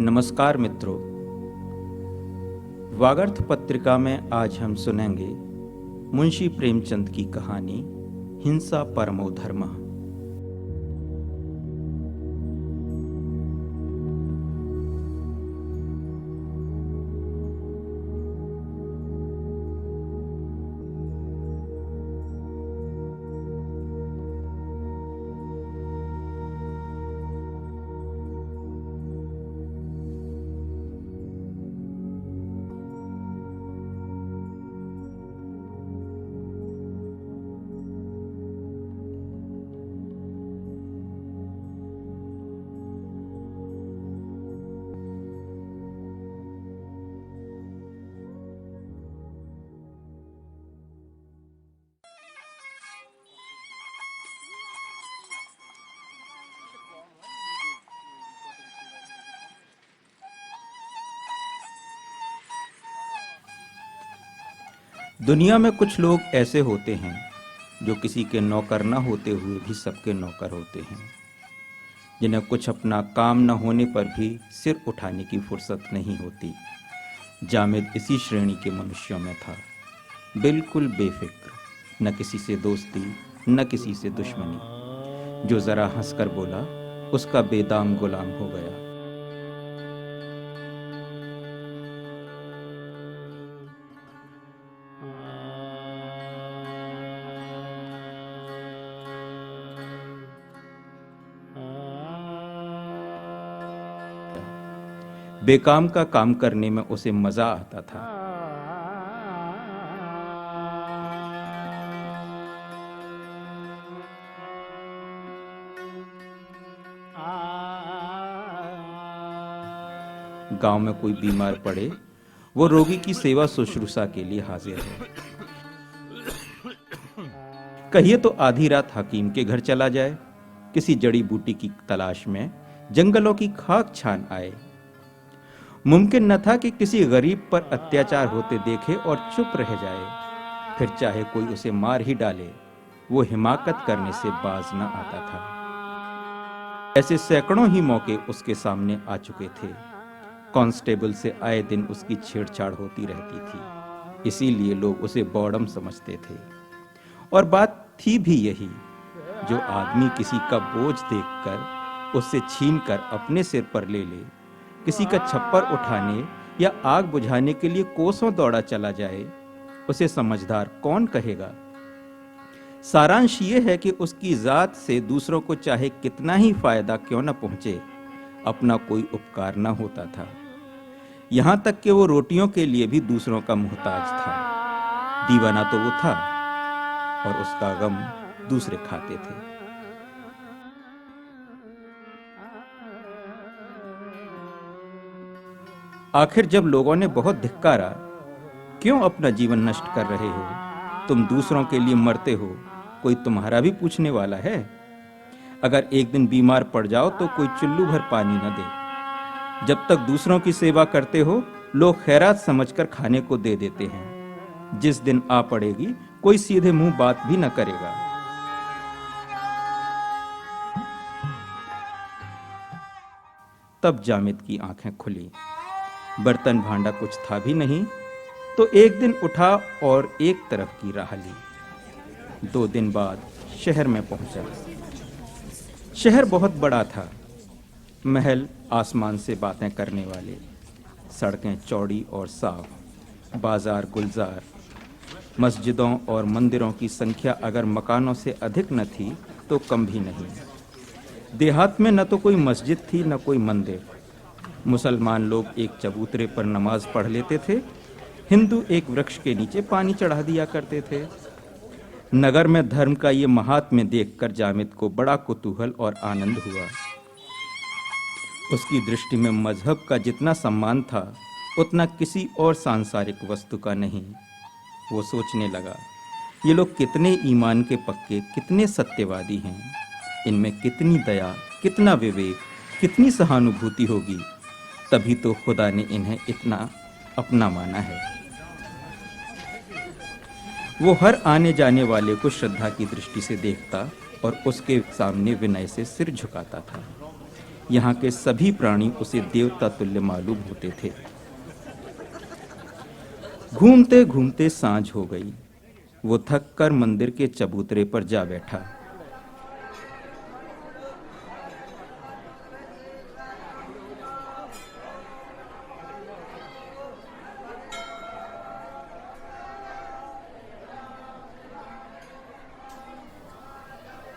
नमस्कार मित्रों, वागर्थ पत्रिका में आज हम सुनेंगे मुंशी प्रेमचंद की कहानी हिंसा परमो धर्मः। दुनिया में कुछ लोग ऐसे होते हैं जो किसी के नौकर न होते हुए भी सबके नौकर होते हैं, जिन्हें कुछ अपना काम न होने पर भी सिर उठाने की फुर्सत नहीं होती। जामिद इसी श्रेणी के मनुष्यों में था, बिल्कुल बेफिक्र, न किसी से दोस्ती न किसी से दुश्मनी। जो जरा हंसकर बोला उसका बेदाम गुलाम हो गया। बेकाम का काम करने में उसे मजा आता था। गांव में कोई बीमार पड़े, वो रोगी की सेवा शुश्रूषा के लिए हाजिर है। कहिए तो आधी रात हकीम के घर चला जाए, किसी जड़ी बूटी की तलाश में जंगलों की खाक छान आए। मुमकिन न था कि किसी गरीब पर अत्याचार होते देखे और चुप रह जाए, फिर चाहे कोई उसे मार ही डाले, वो हिमाकत करने से बाज न आता था। ऐसे सैकड़ों ही मौके उसके सामने आ चुके थे। कांस्टेबल से आए दिन उसकी छेड़छाड़ होती रहती थी, इसीलिए लोग उसे बौड़म समझते थे। और बात थी भी यही, जो आदमी किसी का बोझ देखकर उससे छीनकर अपने सिर पर ले ले, किसी का छप्पर उठाने या आग बुझाने के लिए कोसों दौड़ा चला जाए, उसे समझदार कौन कहेगा। सारांश ये है कि उसकी जात से दूसरों को चाहे कितना ही फायदा क्यों न पहुंचे, अपना कोई उपकार न होता था। यहां तक कि वो रोटियों के लिए भी दूसरों का मुहताज था। दीवाना तो वो था और उसका गम दूसरे खाते थे। आखिर जब लोगों ने बहुत धिक्कारा, क्यों अपना जीवन नष्ट कर रहे हो, तुम दूसरों के लिए मरते हो, कोई तुम्हारा भी पूछने वाला है? अगर एक दिन बीमार पड़ जाओ तो कोई चुल्लू भर पानी न दे। जब तक दूसरों की सेवा करते हो, लोग खैरात समझकर खाने को दे देते हैं। जिस दिन आ पड़ेगी, कोई सीधे मुंह बात भी न करेगा। तब जामिद की आंखें खुली। बर्तन भांडा कुछ था भी नहीं, तो एक दिन उठा और एक तरफ की राह ली। 2 दिन बाद शहर में पहुंचा। शहर बहुत बड़ा था, महल आसमान से बातें करने वाले, सड़कें चौड़ी और साफ, बाजार गुलजार, मस्जिदों और मंदिरों की संख्या अगर मकानों से अधिक न थी तो कम भी नहीं। देहात में न तो कोई मस्जिद थी न कोई मंदिर। मुसलमान लोग एक चबूतरे पर नमाज पढ़ लेते थे, हिंदू एक वृक्ष के नीचे पानी चढ़ा दिया करते थे। नगर में धर्म का ये महात्म्य देखकर जामिद को बड़ा कुतूहल और आनंद हुआ। उसकी दृष्टि में मजहब का जितना सम्मान था, उतना किसी और सांसारिक वस्तु का नहीं। वो सोचने लगा, ये लोग कितने ईमान के पक्के, कितने सत्यवादी हैं। इनमें कितनी दया, कितना विवेक, कितनी सहानुभूति होगी, तभी तो खुदा ने इन्हें इतना अपना माना है। वो हर आने जाने वाले को श्रद्धा की दृष्टि से देखता और उसके सामने विनय से सिर झुकाता था। यहाँ के सभी प्राणी उसे देवता तुल्य मालूम होते थे। घूमते घूमते सांझ हो गई। वो थक कर मंदिर के चबूतरे पर जा बैठा।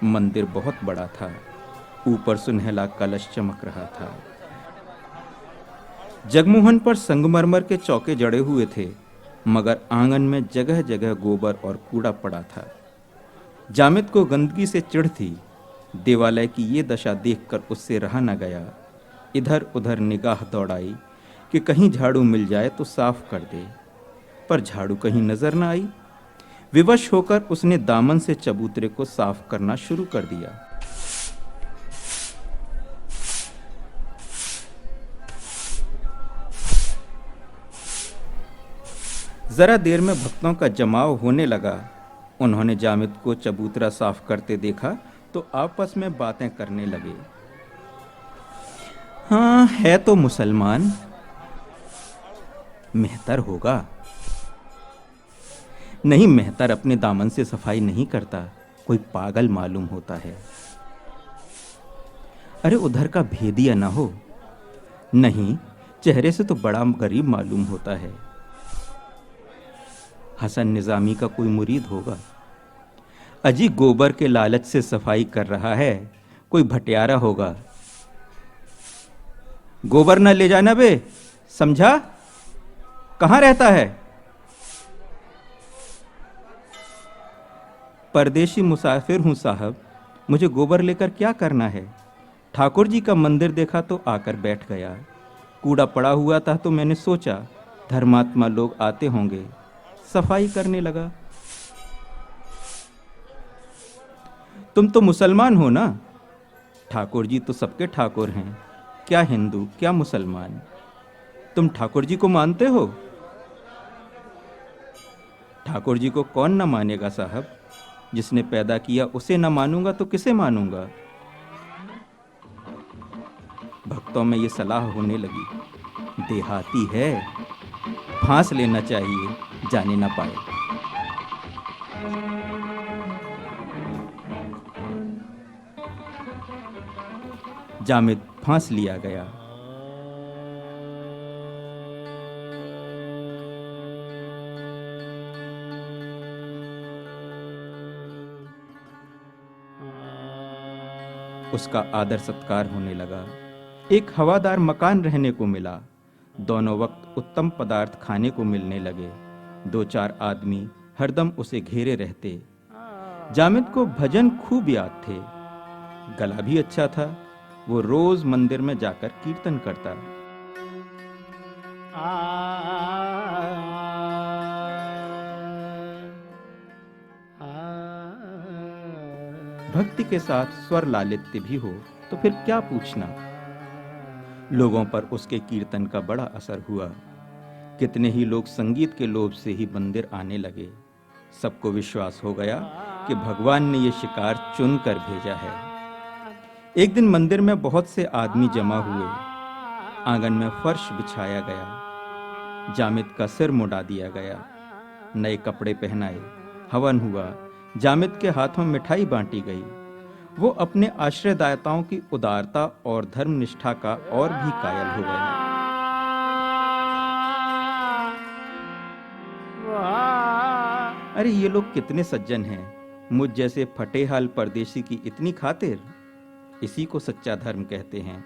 मंदिर बहुत बड़ा था। ऊपर सुनहला कलश चमक रहा था। जगमोहन पर संगमरमर के चौके जड़े हुए थे, मगर आंगन में जगह जगह गोबर और कूड़ा पड़ा था। जामिद को गंदगी से चिढ़ थी। देवालय की ये दशा देखकर उससे रहा न गया। इधर उधर निगाह दौड़ाई कि कहीं झाड़ू मिल जाए तो साफ कर दे, पर झाड़ू कहीं नजर न आई। विवश होकर उसने दामन से चबूतरे को साफ करना शुरू कर दिया। जरा देर में भक्तों का जमाव होने लगा। उन्होंने जामिद को चबूतरा साफ करते देखा तो आपस में बातें करने लगे। हाँ, है तो मुसलमान, मेहतर होगा। नहीं, मेहतर अपने दामन से सफाई नहीं करता, कोई पागल मालूम होता है। अरे उधर का भेदिया ना हो। नहीं, चेहरे से तो बड़ा गरीब मालूम होता है। हसन निजामी का कोई मुरीद होगा। अजी गोबर के लालच से सफाई कर रहा है, कोई भटियारा होगा। गोबर न ले जाना बे, समझा? कहां रहता है? परदेशी मुसाफिर हूं साहब, मुझे गोबर लेकर क्या करना है? ठाकुर जी का मंदिर देखा तो आकर बैठ गया। कूड़ा पड़ा हुआ था तो मैंने सोचा धर्मात्मा लोग आते होंगे, सफाई करने लगा। तुम तो मुसलमान हो ना? ठाकुर जी तो सबके ठाकुर हैं, क्या हिंदू क्या मुसलमान। तुम ठाकुर जी को मानते हो? ठाकुर जी को कौन न मानेगा साहब, जिसने पैदा किया उसे न मानूंगा तो किसे मानूंगा। भक्तों में ये सलाह होने लगी, देहाती है, फांस लेना चाहिए, जाने ना पाए। जामिद फांस लिया गया। उसका आदर सत्कार होने लगा। एक हवादार मकान रहने को मिला। दोनों वक्त उत्तम पदार्थ खाने को मिलने लगे। 2-4 आदमी हरदम उसे घेरे रहते। जामिद को भजन खूब याद थे, गला भी अच्छा था। वो रोज मंदिर में जाकर कीर्तन करता। भक्ति के साथ स्वर लालित्य भी हो तो फिर क्या पूछना। लोगों पर उसके कीर्तन का बड़ा असर हुआ। कितने ही लोग संगीत के लोभ से ही मंदिर आने लगे। सबको विश्वास हो गया कि भगवान ने ये शिकार चुन कर भेजा है। एक दिन मंदिर में बहुत से आदमी जमा हुए। आंगन में फर्श बिछाया गया। जामिद का सिर मुड़ा दिया गया। नए कपड़े पहनाए। हवन हुआ। जामिद के हाथों मिठाई बांटी गई। वो अपने आश्रयदाताओं की उदारता और धर्मनिष्ठा का और भी कायल हो गया। अरे ये लोग कितने सज्जन हैं, मुझ जैसे फटेहाल परदेशी की इतनी खातिर। इसी को सच्चा धर्म कहते हैं।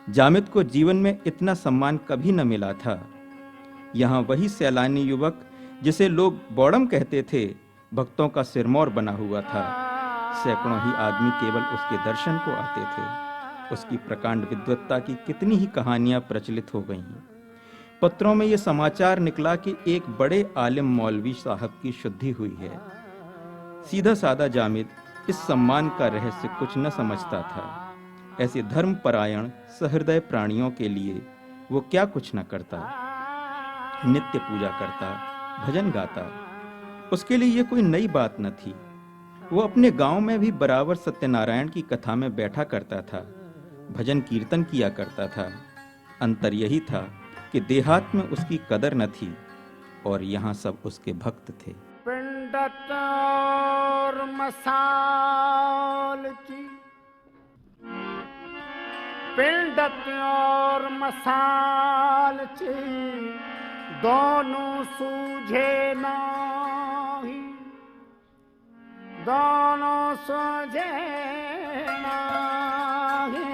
जामिद को जीवन में इतना सम्मान कभी न मिला था। यहाँ वही सैलानी युवक जिसे लोग बौड़म कहते थे, भक्तों का सिरमौर बना हुआ था। सैकड़ों ही आदमी केवल उसके दर्शन को आते थे। उसकी प्रकांड विद्वत्ता की कितनी ही कहानियां प्रचलित हो गईं। पत्रों में यह समाचार निकला कि एक बड़े आलिम मौलवी साहब की शुद्धि हुई है। सीधा साधा जामिद इस सम्मान का रहस्य कुछ न समझता था। ऐसे धर्मपरायण सहृदय प्राणियों के लिए वो क्या कुछ न करता। नित्य पूजा करता, भजन गाता। उसके लिए ये कोई नई बात न थी। वो अपने गांव में भी बराबर सत्यनारायण की कथा में बैठा करता था। भजन कीर्तन किया करता था। अंतर यही था कि देहात में उसकी कदर न थी और यहाँ सब उसके भक्त थे। पिंडत और मसाल की, पिंडत और मसाल की दोनों सूझे नाही, दोनों सूझे नाही,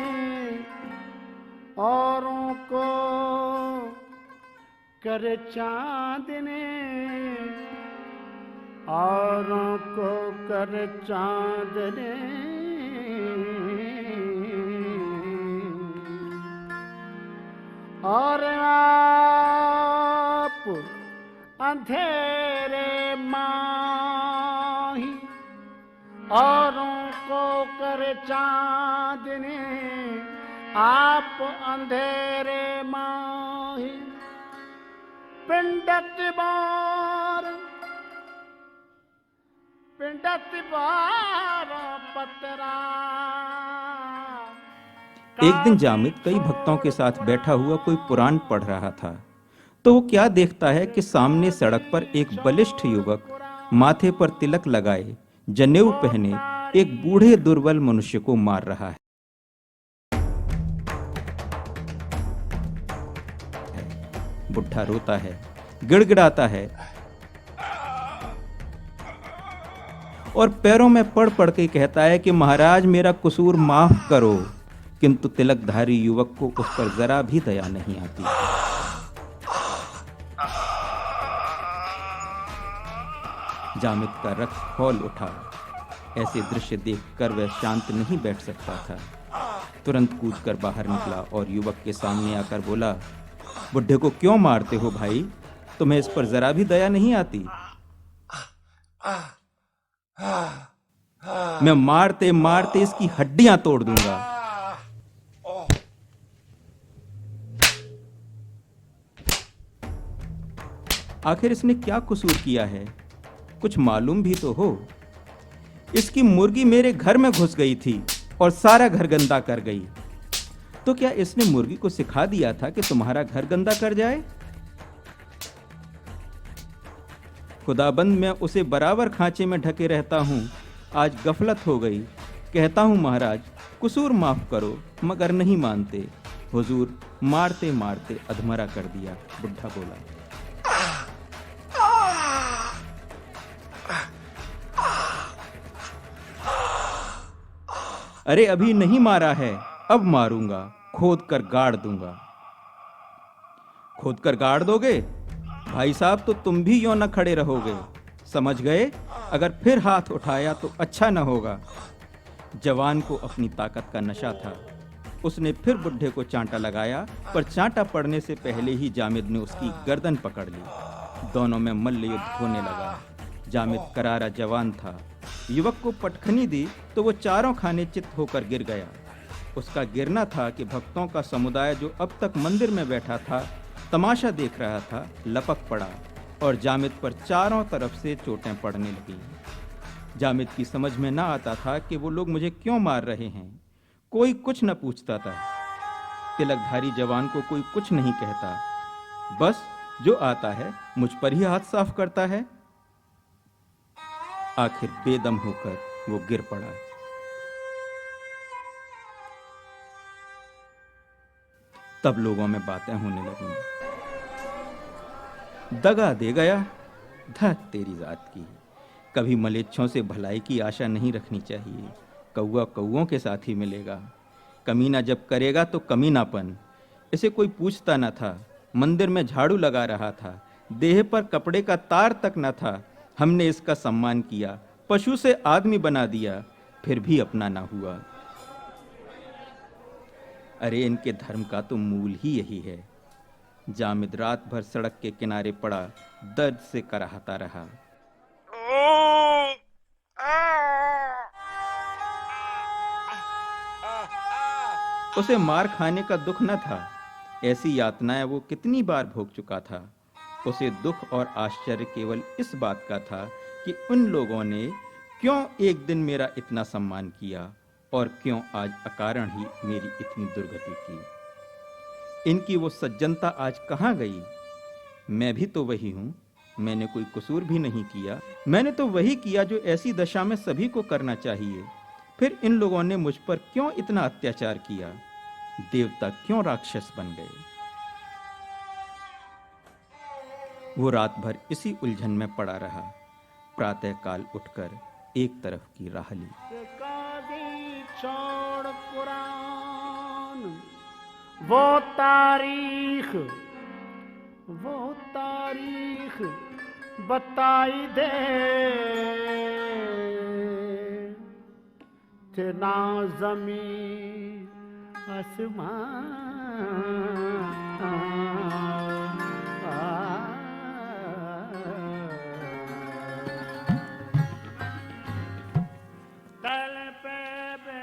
औरों को कर चांदने, औरों को कर चांदने, और आप अंधेरे माही, औरों को कर चांदने, आप अंधेरे माही। पिंडत बार, पिंडत बार पतरा। एक दिन जामिद कई भक्तों के साथ बैठा हुआ कोई पुराण पढ़ रहा था, तो वो क्या देखता है कि सामने सड़क पर एक बलिष्ठ युवक माथे पर तिलक लगाए, जनेऊ पहने एक बूढ़े दुर्बल मनुष्य को मार रहा है। बुढ़ा रोता है, गिड़गिड़ाता है और पैरों में पड़ पड़ के कहता है कि महाराज मेरा कसूर माफ करो, किंतु तिलकधारी युवक को उस पर जरा भी दया नहीं आती। जामिद का रक्त खौल उठा। ऐसे दृश्य देखकर वह शांत नहीं बैठ सकता था। तुरंत कूदकर बाहर निकला और युवक के सामने आकर बोला, बुढ़े को क्यों मारते हो भाई? तुम्हें इस पर जरा भी दया नहीं आती? मैं मारते मारते इसकी हड्डियां तोड़ दूंगा। आखिर इसने क्या कसूर किया है? कुछ मालूम भी तो हो। इसकी मुर्गी मेरे घर में घुस गई थी और सारा घर गंदा कर गई। तो क्या इसने मुर्गी को सिखा दिया था कि तुम्हारा घर गंदा कर जाए? खुदाबंद मैं उसे बराबर खांचे में ढके रहता हूं। आज गफलत हो गई। कहता हूं महाराज कसूर माफ करो, मगर नहीं मानते। हुजूर मारते मारते अधमरा कर दिया। बुढ़ा बोला। अरे अभी नहीं मारा है, अब मारूंगा, खोद कर गाड़ दूंगा। खोद कर गाड़ दोगे? भाई साहब तो तुम भी यूं न खड़े रहोगे, समझ गए? अगर फिर हाथ उठाया तो अच्छा न होगा। जवान को अपनी ताकत का नशा था। उसने फिर बुढ़े को चांटा लगाया, पर चांटा पड़ने से पहले ही जामिद ने उसकी गर्दन पकड़ ली। दोनों में मल्ल युद्ध होने लगा। जामिद करारा जवान था। युवक को पटखनी दी तो वो चारों खाने चित होकर गिर गया। उसका गिरना था कि भक्तों का समुदाय जो अब तक मंदिर में बैठा था, तमाशा देख रहा था, लपक पड़ा और जामिद पर चारों तरफ से चोटें पड़ने लगी। जामिद की समझ में ना आता था कि वो लोग मुझे क्यों मार रहे हैं। कोई कुछ न पूछता था। तिलकधारी जवान को कोई कुछ नहीं कहता, बस जो आता है मुझ पर ही हाथ साफ करता है। आखिर बेदम होकर वो गिर पड़ा। तब लोगों में बातें होने लगी। दगा दे गया, धत तेरी जात की। कभी मलेच्छों से भलाई की आशा नहीं रखनी चाहिए। कौआ कौओं के साथ ही मिलेगा। कमीना जब करेगा तो कमीनापन। इसे कोई पूछता न था। मंदिर में झाड़ू लगा रहा था। देह पर कपड़े का तार तक न था। हमने इसका सम्मान किया, पशु से आदमी बना दिया, फिर भी अपना ना हुआ। अरे इनके धर्म का तो मूल ही यही है। जामिद रात भर सड़क के किनारे पड़ा दर्द से कराहता रहा। उसे मार खाने का दुख न था। ऐसी यातनाएं वो कितनी बार भोग चुका था। उसे दुख और आश्चर्य केवल इस बात का था कि उन लोगों ने क्यों एक दिन मेरा इतना सम्मान किया और क्यों आज अकारण ही मेरी इतनी दुर्गति की। इनकी वो सज्जनता आज कहाँ गई? मैं भी तो वही हूं, मैंने कोई कसूर भी नहीं किया। मैंने तो वही किया जो ऐसी दशा में सभी को करना चाहिए। फिर इन लोगों ने मुझ पर क्यों इतना अत्याचार किया? देवता क्यों राक्षस बन गए? वो रात भर इसी उलझन में पड़ा रहा। प्रातः काल उठकर एक तरफ की राह ली। कादी छोड़ कुरान, वो तारीख बताई दे, थे ना जमीन आसमान।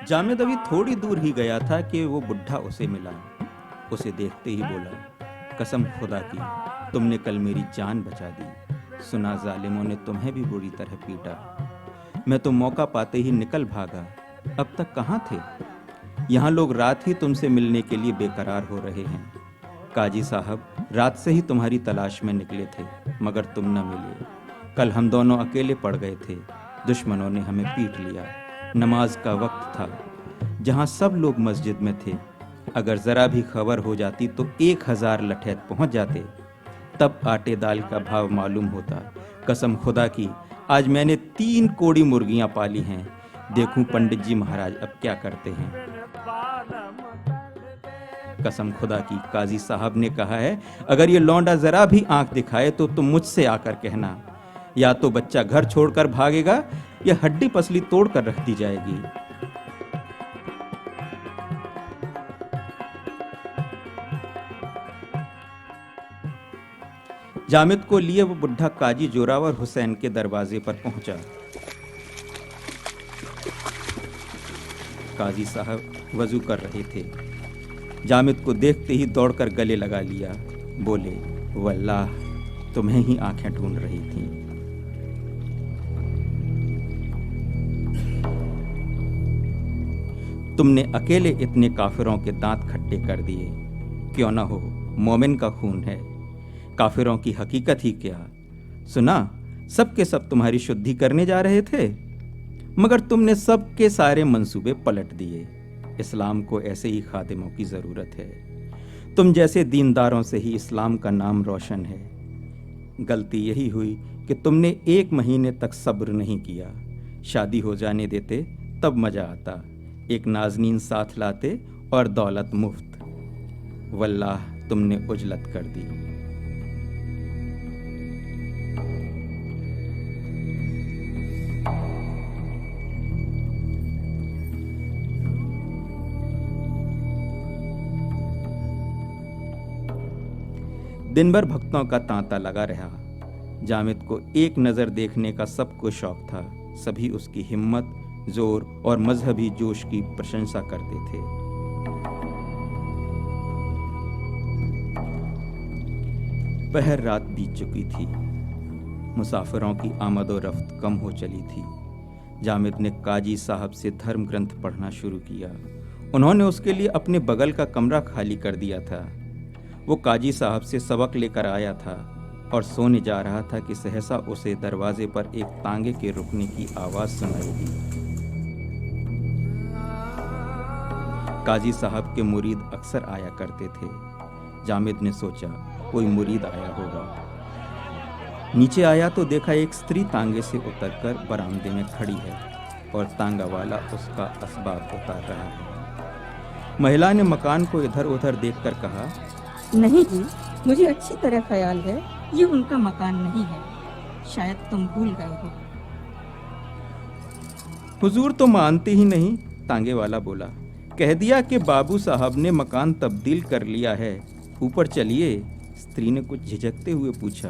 जामिद अभी थोड़ी दूर ही गया था कि वो बुढ़ा उसे मिला। उसे देखते ही बोला, कसम खुदा की, तुमने कल मेरी जान बचा दी। सुना जालिमों ने तुम्हें भी बुरी तरह पीटा। मैं तो मौका पाते ही निकल भागा। अब तक कहाँ थे? यहाँ लोग रात ही तुमसे मिलने के लिए बेकरार हो रहे हैं। काजी साहब रात से ही तुम्हारी तलाश में निकले थे, मगर तुम न मिले। कल हम दोनों अकेले पड़ गए थे। दुश्मनों ने हमें पीट लिया। नमाज का वक्त था, जहाँ सब लोग मस्जिद में थे। अगर जरा भी खबर हो जाती तो 1000 लठैत पहुंच जाते। तब आटे दाल का भाव मालूम होता। कसम खुदा की, आज मैंने 3 कोड़ी मुर्गियां पाली हैं। देखूं पंडित जी महाराज अब क्या करते हैं। कसम खुदा की, काजी साहब ने कहा है, अगर ये लौंडा जरा भी आंख दिखाए तो तुम मुझसे आकर कहना। या तो बच्चा घर छोड़कर भागेगा या हड्डी पसली तोड़कर रख दी जाएगी। जामिद को लिए वो बुढ़ा काजी जोरावर हुसैन के दरवाजे पर पहुंचा। काजी साहब वजू कर रहे थे। जामिद को देखते ही दौड़कर गले लगा लिया। बोले, वल्लाह तुम्हें ही आंखें ढूंढ रही थी। तुमने अकेले इतने काफिरों के दांत खट्टे कर दिए। क्यों ना हो, मोमिन का खून है। काफिरों की हकीकत ही क्या। सुना, सबके सब तुम्हारी शुद्धि करने जा रहे थे, मगर तुमने सबके सारे मंसूबे पलट दिए। इस्लाम को ऐसे ही खादिमों की जरूरत है। तुम जैसे दीनदारों से ही इस्लाम का नाम रोशन है। गलती यही हुई कि तुमने 1 महीने तक सब्र नहीं किया। शादी हो जाने देते तब मजा आता। एक नाजनीन साथ लाते और दौलत मुफ्त। वल्लाह तुमने उजलत कर दी। दिन भर भक्तों का तांता लगा रहा। जामिद को एक नज़र देखने का सबको शौक था। सभी उसकी हिम्मत, जोर और मजहबी जोश की प्रशंसा करते थे। पहर रात बीत चुकी थी। मुसाफिरों की आमदो रफ्त कम हो चली थी। जामिद ने काजी साहब से धर्म ग्रंथ पढ़ना शुरू किया। उन्होंने उसके लिए अपने बगल का कमरा खाली कर दिया था। वो काजी साहब से सबक लेकर आया था और सोने जा रहा था कि सहसा उसे दरवाजे पर एक तांगे के रुकने की आवाज सुनाई दी। काजी साहब के मुरीद अक्सर आया करते थे। जामिद ने सोचा कोई मुरीद आया होगा। नीचे आया तो देखा एक स्त्री तांगे से उतरकर बरामदे में खड़ी है और तांगा वाला उसका असबाब उतार रहा है। महिला ने मकान को इधर उधर देखकर कहा, नहीं जी, मुझे अच्छी तरह ख्याल है ये उनका मकान नहीं है। शायद तुम भूल गए हो। हुजूर तो मानते ही नहीं, तांगे वाला बोला। कह दिया कि बाबू साहब ने मकान तब्दील कर लिया है, ऊपर चलिए। स्त्री ने कुछ झिझकते हुए पूछा,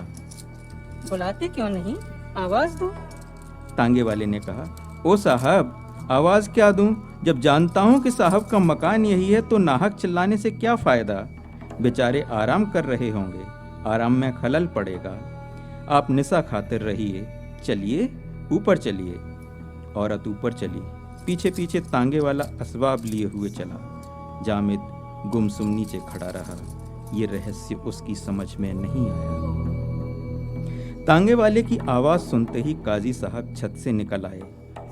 बुलाते क्यों नहीं, आवाज दो। तांगे वाले ने कहा, ओ साहब, आवाज क्या दूं? जब जानता हूं कि साहब का मकान यही है तो नाहक चिल्लाने से क्या फायदा। बेचारे आराम कर रहे होंगे, आराम में खलल पड़ेगा। आप निसा खातिर रहिए, चलिए ऊपर चलिए। औरत ऊपर चली। पीछे पीछे तांगे वाला असबाब लिए हुए चला। जामिद गुमसुम नीचे खड़ा रहा। ये रहस्य उसकी समझ में नहीं आया। तांगे वाले की आवाज सुनते ही काजी साहब छत से निकल आए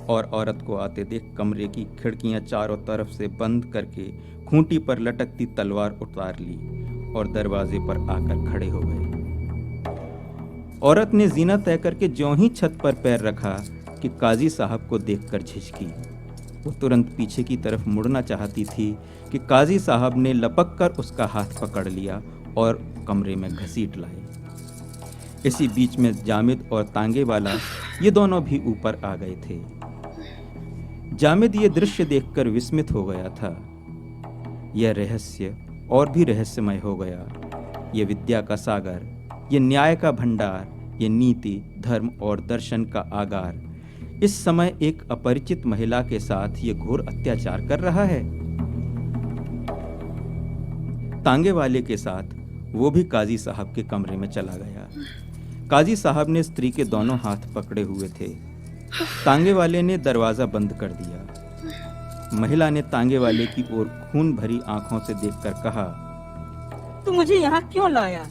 और औरत को आते देख कमरे की खिड़कियां चारों तरफ से बंद करके खूंटी पर लटकती तलवार उतार ली और दरवाजे पर आकर खड़े हो गए। औरत ने जीना तय करके ज्यों ही छत पर पैर रखा कि काजी साहब को देखकर झिझकी। वो तुरंत पीछे की तरफ मुड़ना चाहती थी कि काजी साहब ने लपक कर उसका हाथ पकड़ लिया और कमरे में घसीट लाए। इसी बीच में जामिद और तांगे वाला ये दोनों भी ऊपर आ गए थे। जामिद ये दृश्य देखकर विस्मित हो गया था। यह रहस्य और भी रहस्यमय हो गया। ये विद्या का सागर, ये न्याय का भंडार, ये नीति, धर्म और दर्शन का आगार इस समय एक अपरिचित महिला के साथ ये घोर अत्याचार कर रहा है। तांगे वाले के साथ वो भी काजी साहब के कमरे में चला गया। काजी साहब ने स्त्री के दोनों हाथ पकड़े हुए थे। तांगे वाले ने दरवाजा बंद कर दिया। महिला ने तांगे वाले की ओर खून भरी आंखों से देखकर कहा, तू मुझे यहाँ क्यों लाया?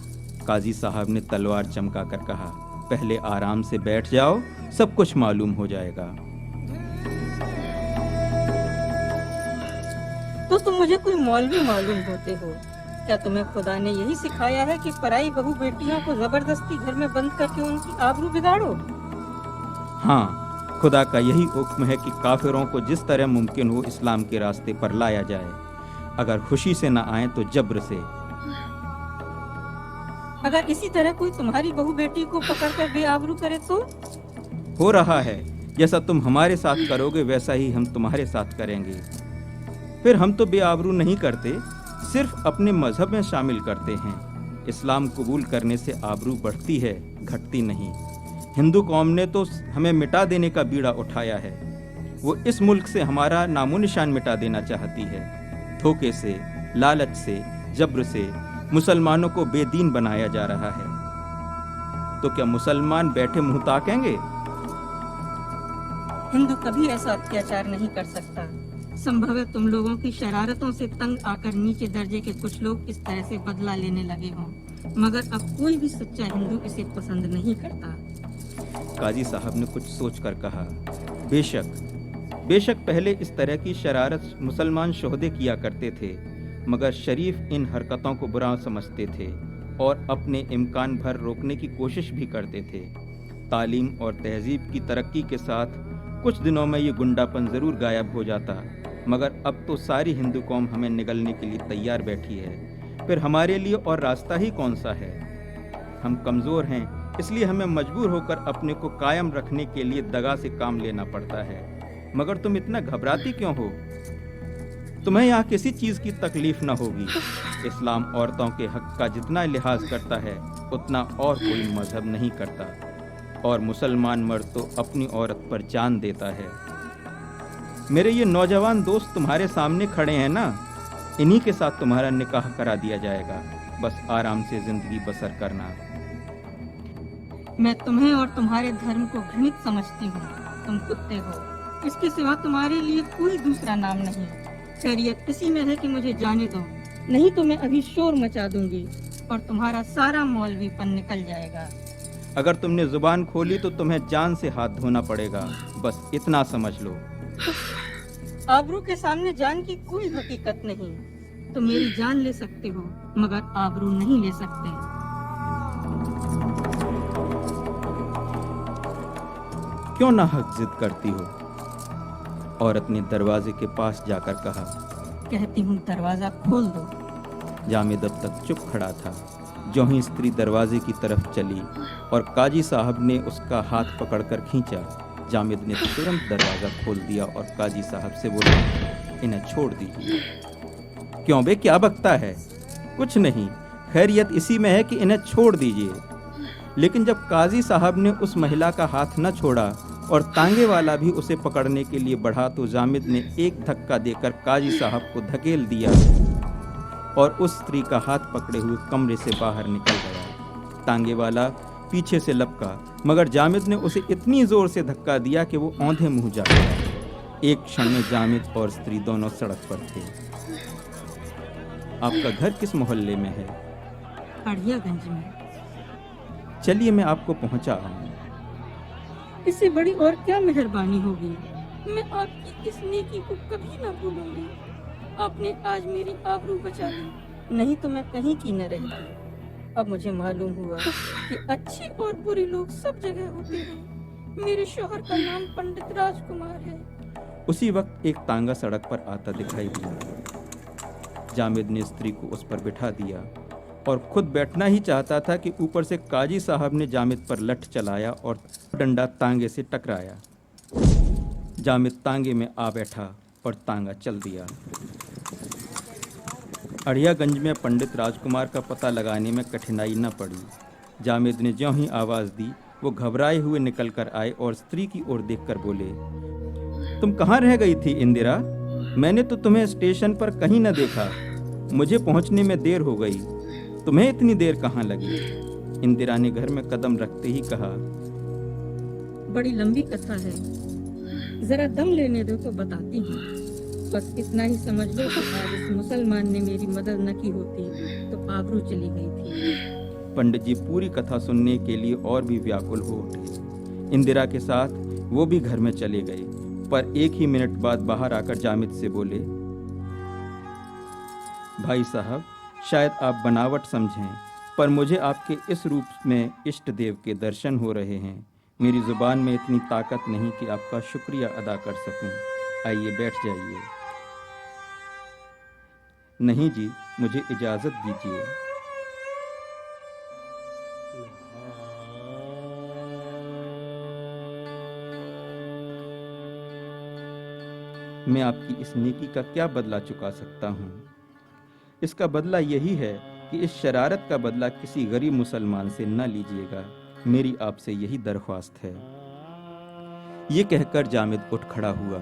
काजी साहब ने तलवार चमकाकर कहा, पहले आराम से बैठ जाओ, सब कुछ मालूम हो जाएगा। तो तुम मुझे कोई मौलवी मालूम होते हो? क्या तुम्हें खुदा ने यही सिखाया है कि पराई बहू बेटियों को जबरदस्ती घर में बंद करके उनकी आबरू बिगाड़ो? हाँ, खुदा का यही हुक्म है कि काफिरों को जिस तरह मुमकिन हो इस्लाम के रास्ते पर लाया जाए। अगर खुशी से न आए तो जब्र से। अगर इसी तरह कोई तुम्हारी बहू बेटी को पकड़कर बेआबरू करे तो? हो रहा है, जैसा तुम हमारे साथ करोगे वैसा ही हम तुम्हारे साथ करेंगे। फिर हम तो बेआबरू नहीं करते, सिर्फ अपने मजहब में शामिल करते हैं। इस्लाम कबूल करने से आबरू बढ़ती है, घटती नहीं। हिंदू कौम ने तो हमें मिटा देने का बीड़ा उठाया है। वो इस मुल्क से हमारा नामो निशान मिटा देना चाहती है। धोखे से, लालच से, जब्र से मुसलमानों को बेदीन बनाया जा रहा है। तो क्या मुसलमान बैठे मुंह ताकेंगे? हिंदू कभी ऐसा अत्याचार नहीं कर सकता। संभव है तुम लोगों की शरारतों से तंग आकर नीचे दर्जे के कुछ लोग इस तरह से बदला लेने लगे हों, मगर अब कोई भी सच्चा हिंदू इसे पसंद नहीं करता। काजी साहब ने कुछ सोचकर कहा, बेशक पहले इस तरह की शरारत मुसलमान शोहदे किया करते थे, मगर शरीफ इन हरकतों को बुरा समझते थे और अपने इम्कान भर रोकने की कोशिश भी करते थे। तालीम और तहजीब की तरक्की के साथ कुछ दिनों में ये गुंडापन जरूर गायब हो जाता, मगर अब तो सारी हिंदू कौम हमें निगलने के लिए तैयार बैठी है। फिर हमारे लिए और रास्ता ही कौन सा है? हम कमज़ोर हैं, इसलिए हमें मजबूर होकर अपने को कायम रखने के लिए दगा से काम लेना पड़ता है। मगर तुम इतना घबराती क्यों हो? तुम्हें यहाँ किसी चीज़ की तकलीफ न होगी। इस्लाम औरतों के हक का जितना लिहाज करता है उतना और कोई मजहब नहीं करता, और मुसलमान मर्द तो अपनी औरत पर जान देता है। मेरे ये नौजवान दोस्त तुम्हारे सामने खड़े हैं ना, इन्हीं के साथ तुम्हारा निकाह करा दिया जाएगा। बस आराम से जिंदगी बसर करना। मैं तुम्हें और तुम्हारे धर्म को घृणित समझती हूँ। तुम कुत्ते हो, इसके सिवा तुम्हारे लिए कोई दूसरा नाम नहीं। खैरियत इसी में है कि मुझे जाने दो, नहीं तो मैं अभी शोर मचा दूंगी और तुम्हारा सारा मौलवीपन निकल जाएगा। अगर तुमने जुबान खोली तो तुम्हें जान से हाथ धोना पड़ेगा, बस इतना समझ लो। आबरू के सामने जान की कोई हकीकत नहीं। तुम मेरी जान ले सकते हो, मगर आबरू नहीं ले सकते। क्यों ना हक जिद करती हो? औरत ने दरवाजे के पास जाकर कहा। कहती हूँ दरवाजा खोल दो। जामिद अब तक चुप खड़ा था। जो ही स्त्री दरवाजे की तरफ चली और काजी साहब ने उसका हाथ पकड़कर खींचा, जामिद ने तुरंत दरवाजा खोल दिया और काजी साहब से बोला, इन्हें छोड़ दीजिए। क्यों बे, क्या बकता है? कुछ नहीं, खैरियत इसी में है कि इन्हें छोड़ दीजिए। लेकिन जब काजी साहब ने उस महिला का हाथ न छोड़ा और तांगे वाला भी उसे पकड़ने के लिए बढ़ा, तो जामिद ने एक धक्का देकर काजी साहब को धकेल दिया और उस स्त्री का हाथ पकड़े हुए कमरे से बाहर निकल गया। तांगे वाला पीछे से लपका, मगर जामिद ने उसे इतनी जोर से धक्का दिया कि वो औंधे मुंह जा गया। एक क्षण में जामिद और स्त्री दोनों सड़क पर थे। आपका घर किस मोहल्ले में है? अड़ियागंज में। चलिए मैं आपको पहुंचा आऊं। इससे बड़ी और क्या मेहरबानी होगी। मैं आपकी इस नेकी को कभी ना भूलूंगी। आपने आज मेरी आबरू बचा ली, नहीं तो मैं कहीं की न रहती। अब मुझे मालूम हुआ कि अच्छे और बुरे लोग सब जगह होते हैं। मेरे शौहर का नाम पंडित राजकुमार है। उसी वक्त एक तांगा सड़क पर आता दिखाई दिया। जामिद ने स्त्री को उस पर बिठा दिया और खुद बैठना ही चाहता था कि ऊपर से काजी साहब ने जामिद पर लठ चलाया और डंडा तांगे से टकराया। जामिद तांगे में आ बैठा और तांगा चल दिया। अड़ियागंज में पंडित राजकुमार का पता लगाने में कठिनाई न पड़ी। जामिद ने ज्यों ही आवाज़ दी, वो घबराए हुए निकल कर आए और स्त्री की ओर देखकर बोले, तुम कहाँ रह गई थी इंदिरा? मैंने तो तुम्हें स्टेशन पर कहीं न देखा। मुझे पहुंचने में देर हो गई। तुम्हें इतनी देर कहाँ लगी? इंदिरा ने घर में कदम रखते ही कहा, बड़ी लंबी कथा है, जरा दम लेने दो तो बताती हूँ। बस इतना ही समझ लो कि आज इस मुसलमान ने मेरी मदद न की होती तो आबरू चली गई थी। पंडित जी पूरी कथा सुनने के लिए और भी व्याकुल हो उठे। इंदिरा के साथ वो भी घर में चले गए, पर एक ही मिनट बाद बाहर आकर जामिद से बोले, भाई साहब, शायद आप बनावट समझें, पर मुझे आपके इस रूप में इष्ट देव के दर्शन हो रहे हैं। मेरी जुबान में इतनी ताकत नहीं कि आपका शुक्रिया अदा कर सकूं। आइए बैठ जाइए। नहीं जी, मुझे इजाजत दीजिए। मैं आपकी इस नेकी का क्या बदला चुका सकता हूँ? इसका बदला यही है कि इस शरारत का बदला किसी गरीब मुसलमान से न लीजिएगा। मेरी आपसे यही दरख्वास्त है। ये कहकर जामिद उठ खड़ा हुआ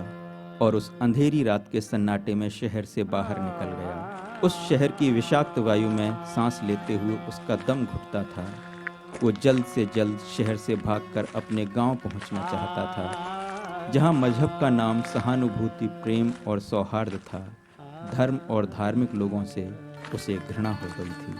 और उस अंधेरी रात के सन्नाटे में शहर से बाहर निकल गया। उस शहर की विषाक्त वायु में सांस लेते हुए उसका दम घुटता था। वो जल्द से जल्द शहर से भागकर अपने गांव पहुंचना चाहता था, जहां मजहब का नाम सहानुभूति, प्रेम और सौहार्द था। धर्म और धार्मिक लोगों से उसे घृणा हो गई थी।